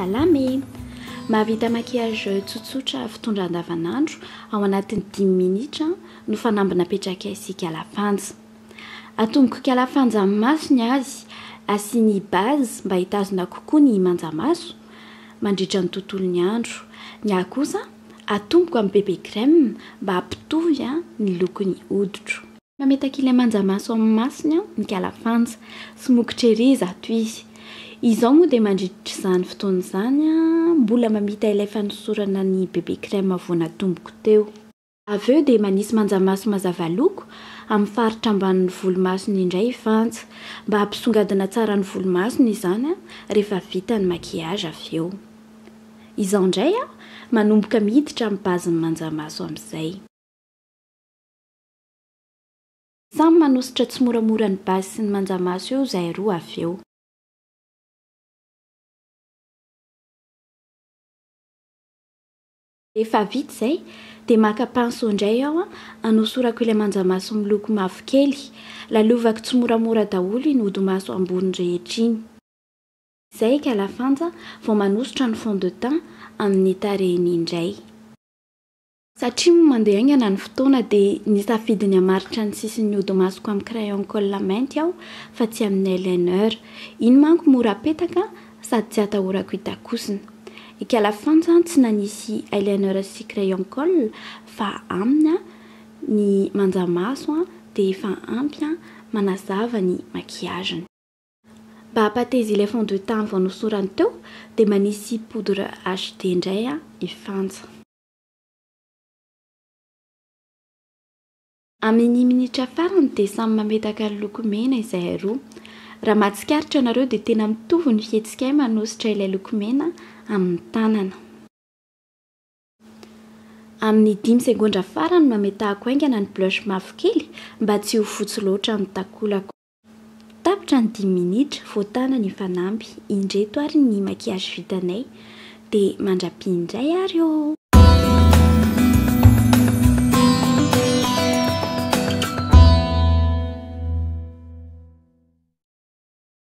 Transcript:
Salame! Mahavita maquillage tsotsotra fitondra andavanandro ao anatin'ny 10 minitra no fanambina apetraka isika alafanja. Atomboko kalafanja amin'ny masony azy, asiany base mba hitazona kokoa ny manjamaso mandritra ny tontolon'ny andro. Ny ahy kosa atomboko amin'ny bébé crème mba hampitovy ny lokon'ny hoditro. Mametaka ilay manjamaso amin'ny masony ny kalafanja, sy mokotra ery zato izy. Izao moa dia mandritra izany fotoana izany mbola mamita ilay fanosorana ny bébé crème vao natomboko teo. Avy eo dia manisy manjamaso mazava loko amin'ny faritra ambanin'ny volomasony indray ifanja mba hampisongadina tsara ny volomasony izany rehefa vita ny maquillage avy eo. Izaho indray manomboka miditra amin'ny bazin'ny manjamaso amin'izay. Samy manositra tsy moramora ny base sy ny manjamaso eo izahay roa avy eo. Rehefa vita izay dia maka pinceau indray aho anosorako ilay manjamaso miloko mavokely, lalovako tsy moramora daholo iny hodi-maso ambony rehetra iny. Izay kalafanja vao manositra ny fond de teint amin'ny tarehiny indray. Satria mandeha aingana ny fotoana dia nisafidiny hamaritra ny sisin'ny hodi-masoko amin'ny crayon colle mainty aho fa tsy amin'ny eyeliner. Iny manko mora apetaka sady tsy atahorako hitakosina. I kalafanja tsy nanisy eyeliner sy crayon colle fa aminy ny manjamaso dia efa ampy manazava ny maquillage. Mba hampateza ilay fond de teint vao nosorany teo dia manisy poudre HD indray ifanja. Amin'ny minitra farany dia samy mametaka ny loko mena izahay roa. Raha mahatsikaritra nareo dia tena mitovy ny fihetsikay manositra ilay loko mena amin'ny tanana. Amin'ny 5 segondra farany mametahako haingana ny blush mavokely mba tsy ho fotsy loatra amin'ny takolako. Tapitra ny 10 minitra vao tana ny fanampy indreto ary ny maquillage vitanay dia mandra-piandray ary eo.